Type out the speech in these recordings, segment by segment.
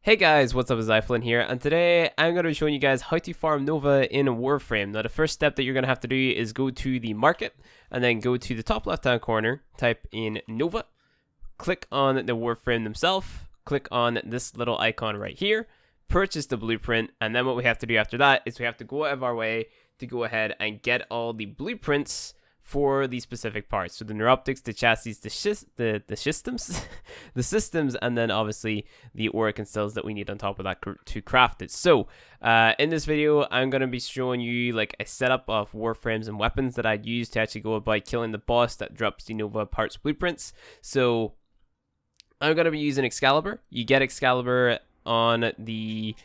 Hey guys, what's up? It's iFlynn here, and today I'm going to be showing you guys how to farm Nova in Warframe. Now the first step that you're going to have to do is go to the market, and then go to the top left hand corner, type in Nova, click on the Warframe themselves, click on this little icon right here, purchase the blueprint, and then what we have to do after that is we have to go out of our way to go ahead and get all the blueprints for the specific parts. So the neuroptics, the chassis, the systems, the systems, and then obviously the auric cells that we need on top of that to craft it. So in this video, I'm going to be showing you like a setup of warframes and weapons that I'd use to actually go about killing the boss that drops the Nova parts blueprints. So I'm going to be using Excalibur. You get Excalibur on the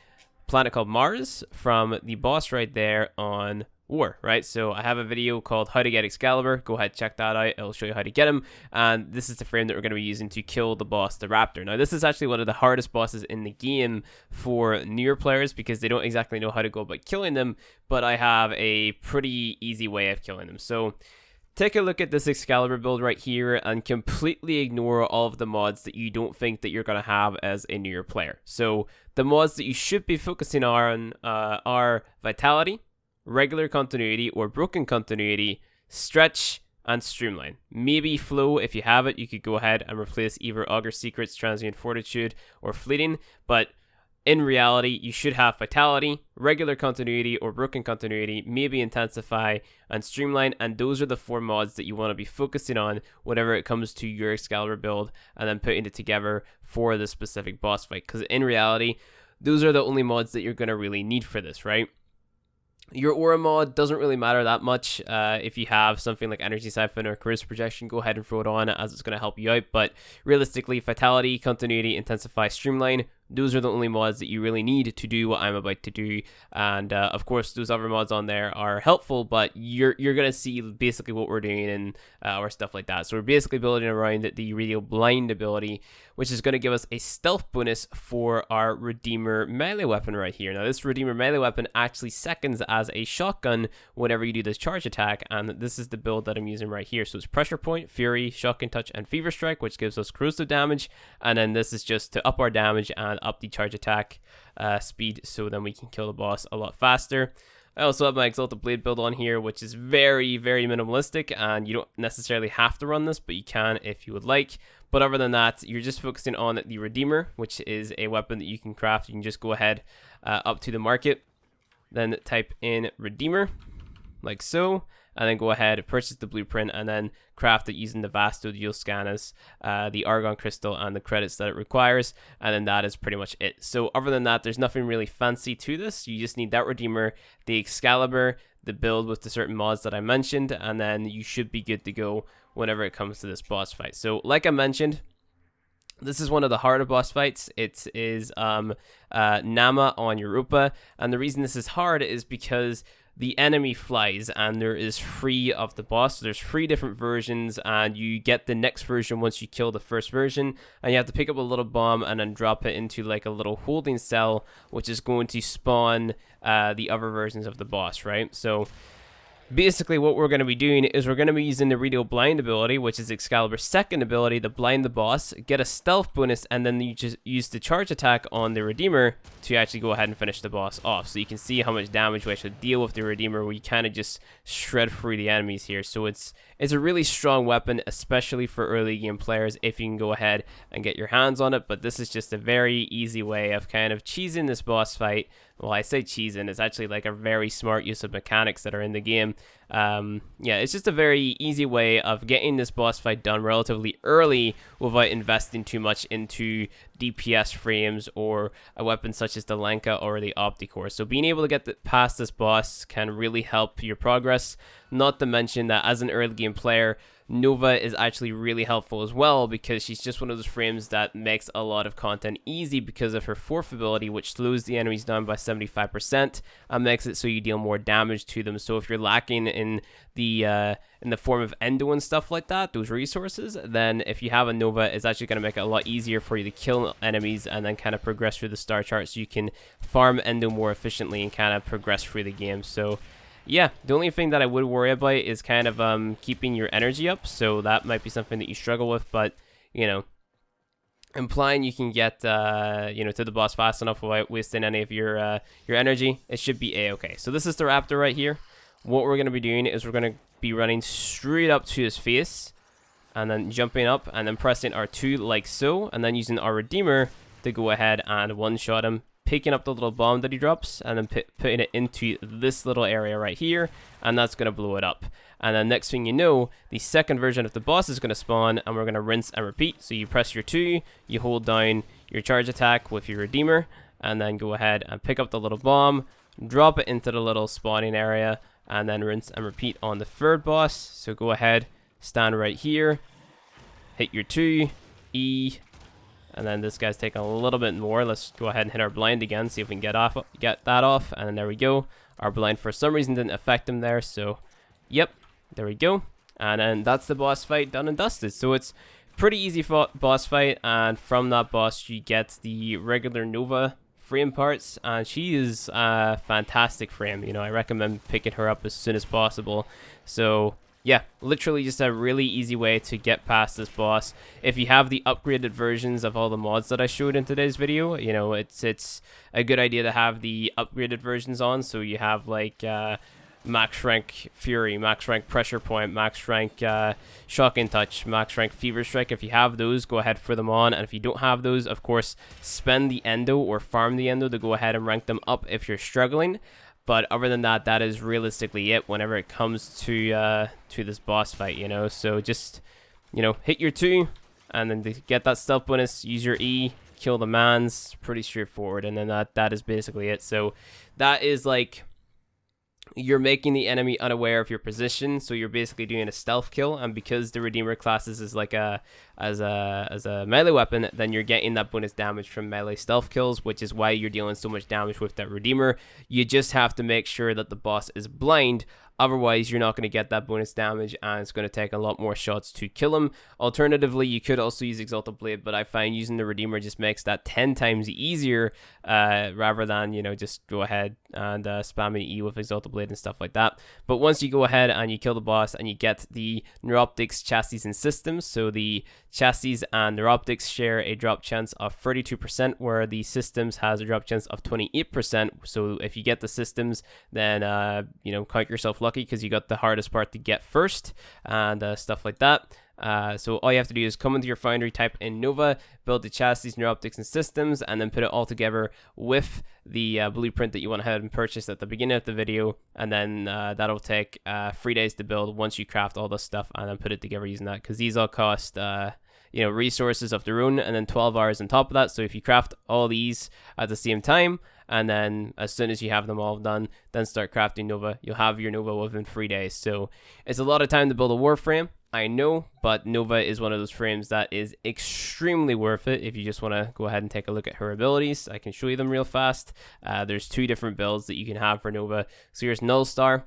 planet called Mars from the boss right there on War, right? So I have a video called how to get Excalibur. Go ahead, check that out. It'll show you how to get him. And this is the frame that we're going to be using to kill the boss, the Raptor. Now, this is actually one of the hardest bosses in the game for newer players because they don't exactly know how to go about killing them, but I have a pretty easy way of killing them. So take a look at this Excalibur build right here and completely ignore all of the mods that you don't think that you're going to have as a newer player. So the mods that you should be focusing on are Vitality, regular continuity or broken continuity, stretch, and streamline. Maybe flow. If you have it, you could go ahead and replace either augur secrets, transient fortitude, or fleeting, but in reality you should have vitality, regular continuity or broken continuity, maybe intensify, and streamline, and those are the four mods that you want to be focusing on whenever it comes to your Excalibur build and then putting it together for the specific boss fight, because in reality those are the only mods that you're going to really need for this, right? Your aura mod doesn't really matter that much. If you have something like Energy Siphon or Charisma Projection, go ahead and throw it on as it's going to help you out. But realistically, Vitality, Continuity, Intensify, Streamline, those are the only mods that you really need to do what I'm about to do. And of course, those other mods on there are helpful, but you're going to see basically what we're doing and or stuff like that. So we're basically building around the Radio Blind ability, which is going to give us a stealth bonus for our Redeemer melee weapon right here. Now, this Redeemer melee weapon actually seconds as a shotgun whenever you do this charge attack, and this is the build that I'm using right here. So it's Pressure Point, Fury, Shotgun Touch, and Fever Strike, which gives us corrosive damage, and then this is just to up our damage and up the charge attack speed, so then we can kill the boss a lot faster. I also have my Exalted Blade build on here, which is very, very minimalistic, and you don't necessarily have to run this, but you can if you would like. But other than that, you're just focusing on the Redeemer, which is a weapon that you can craft. You can just go ahead up to the market, then type in Redeemer, like so, and then go ahead, purchase the blueprint, and then craft it using the Vasto Dual Scanners, the Argon Crystal, and the credits that it requires, and then that is pretty much it. So other than that, there's nothing really fancy to this. You just need that Redeemer, the Excalibur, the build with the certain mods that I mentioned, and then you should be good to go whenever it comes to this boss fight. So like I mentioned, this is one of the harder boss fights. It is Nama on Europa, and the reason this is hard is because the enemy flies and there is 3 of the boss. So there's 3 different versions, and you get the next version once you kill the first version, and you have to pick up a little bomb and then drop it into like a little holding cell, which is going to spawn the other versions of the boss, right? So basically what we're going to be doing is we're going to be using the Radio Blind ability, which is Excalibur's second ability, to blind the boss, get a stealth bonus, and then you just use the charge attack on the Redeemer to actually go ahead and finish the boss off. So you can see how much damage we actually deal with the Redeemer, where you kind of just shred through the enemies here. So it's a really strong weapon, especially for early game players, if you can go ahead and get your hands on it. But this is just a very easy way of kind of cheesing this boss fight. Well, I say cheesing, it's actually like a very smart use of mechanics that are in the game. Yeah, it's just a very easy way of getting this boss fight done relatively early without investing too much into DPS frames or a weapon such as the Lenka or the Opticore. So being able to get past this boss can really help your progress. Not to mention that as an early game player, Nova is actually really helpful as well, because she's just one of those frames that makes a lot of content easy because of her fourth ability, which slows the enemies down by 75% and makes it so you deal more damage to them. So if you're lacking in the form of endo and stuff like that, those resources, then if you have a Nova, it's actually going to make it a lot easier for you to kill enemies and then kind of progress through the star chart, so you can farm endo more efficiently and kind of progress through the game. So yeah, the only thing that I would worry about is kind of keeping your energy up, so that might be something that you struggle with, but you know, implying you can get you know, to the boss fast enough without wasting any of your energy. It should be a-okay. So this is the raptor right here. What we're going to be doing is we're going to be running straight up to his face, and then jumping up and then pressing R2 like so, and then using our redeemer to go ahead and one-shot him, picking up the little bomb that he drops and then putting it into this little area right here, and that's going to blow it up. And then next thing you know, the second version of the boss is going to spawn, and we're going to rinse and repeat. So you press your 2, you hold down your charge attack with your redeemer, and then go ahead and pick up the little bomb, drop it into the little spawning area, and then rinse and repeat on the third boss. So go ahead, stand right here, hit your 2, E, and then this guy's taking a little bit more. Let's go ahead and hit our blind again, see if we can get that off, and then there we go. Our blind for some reason didn't affect him there, so yep. There we go. And then that's the boss fight done and dusted. So it's pretty easy boss fight. And from that boss, you get the regular Nova frame parts. And she is a fantastic frame. You know, I recommend picking her up as soon as possible. So yeah, literally just a really easy way to get past this boss. If you have the upgraded versions of all the mods that I showed in today's video, you know, it's a good idea to have the upgraded versions on. So you have like max rank Fury, max rank Pressure Point, max rank Shocking Touch, max rank Fever Strike. If you have those, go ahead for them on. And if you don't have those, of course, spend the Endo or farm the Endo to go ahead and rank them up if you're struggling. But other than that, that is realistically it whenever it comes to this boss fight, you know. So just, you know, hit your 2, and then to get that stealth bonus, use your E, kill the mans. Pretty straightforward, and then that is basically it. So that is like, you're making the enemy unaware of your position, so you're basically doing a stealth kill. And because the Redeemer classes is like as a melee weapon, then you're getting that bonus damage from melee stealth kills, which is why you're dealing so much damage with that Redeemer. You just have to make sure that the boss is blind. Otherwise, you're not going to get that bonus damage, and it's going to take a lot more shots to kill him. Alternatively, you could also use Exalted Blade, but I find using the Redeemer just makes that 10 times easier, rather than, you know, just go ahead and spam an E with Exalted Blade and stuff like that. But once you go ahead and you kill the boss and you get the Neuroptics, Chassis, and Systems, so the Chassis and Neuroptics share a drop chance of 32%, where the Systems has a drop chance of 28%. So if you get the Systems, then, you know, count yourself lucky, because you got the hardest part to get first, and stuff like that. So all you have to do is come into your foundry, type in Nova, build the Chassis, Neuroptics, and Systems, and then put it all together with the blueprint that you went ahead and purchased at the beginning of the video, and then that'll take 3 days to build once you craft all this stuff and then put it together using that, because these all cost you know, resources of their own, and then 12 hours on top of that. So if you craft all these at the same time, and then as soon as you have them all done, then start crafting Nova, you'll have your Nova within 3 days. So it's a lot of time to build a Warframe, I know, but Nova is one of those frames that is extremely worth it if you just want to go ahead and take a look at her abilities. I can show you them real fast. There's 2 different builds that you can have for Nova. So here's Null Star,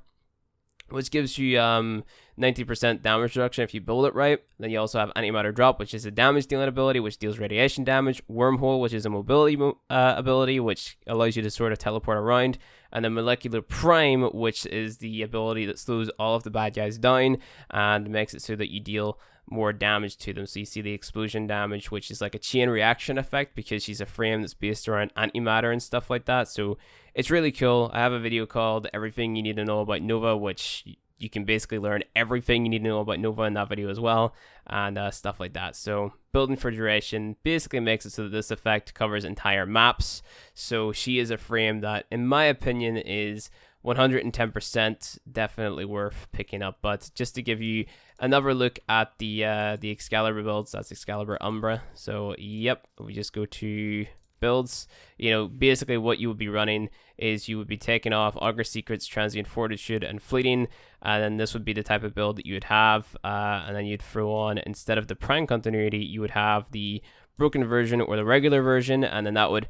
which gives you 90% damage reduction if you build it right. Then you also have Antimatter Drop, which is a damage dealing ability, which deals radiation damage. Wormhole, which is a mobility ability, which allows you to sort of teleport around. And then Molecular Prime, which is the ability that slows all of the bad guys down and makes it so that you deal more damage to them. So you see the explosion damage, which is like a chain reaction effect, because she's a frame that's based around antimatter and stuff like that. So it's really cool. I have a video called Everything You Need to Know About Nova, which you can basically learn everything you need to know about Nova in that video as well, and stuff like that. So building for duration basically makes it so that this effect covers entire maps. So she is a frame that, in my opinion, is 110% definitely worth picking up. But just to give you another look at the Excalibur builds, that's Excalibur Umbra. So yep, we just go to builds. You know, basically what you would be running is you would be taking off Augur Secrets, Transient Fortitude, and Fleeting, and then this would be the type of build that you would have, and then you'd throw on, instead of the Prime Continuity, you would have the Broken version or the regular version, and then that would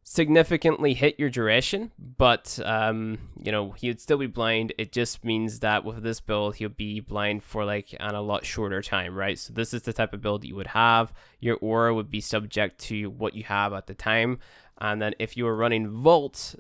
significantly hit your duration, but you know, he would still be blind. It just means that with this build, he'll be blind for like a lot shorter time, right? So this is the type of build that you would have. Your aura would be subject to what you have at the time. And then if you were running Volt,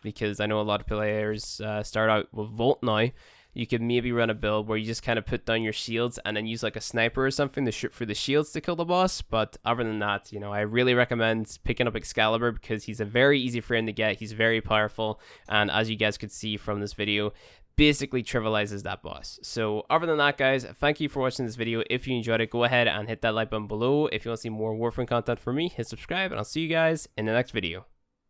because I know a lot of players start out with Volt now, you could maybe run a build where you just kind of put down your shields and then use like a sniper or something to shoot through the shields to kill the boss. But other than that, you know, I really recommend picking up Excalibur because he's a very easy frame to get. He's very powerful, and as you guys could see from this video, basically trivializes that boss. So other than that, guys, thank you for watching this video. If you enjoyed it, go ahead and hit that like button below. If you want to see more Warframe content from me, hit subscribe, and I'll see you guys in the next video.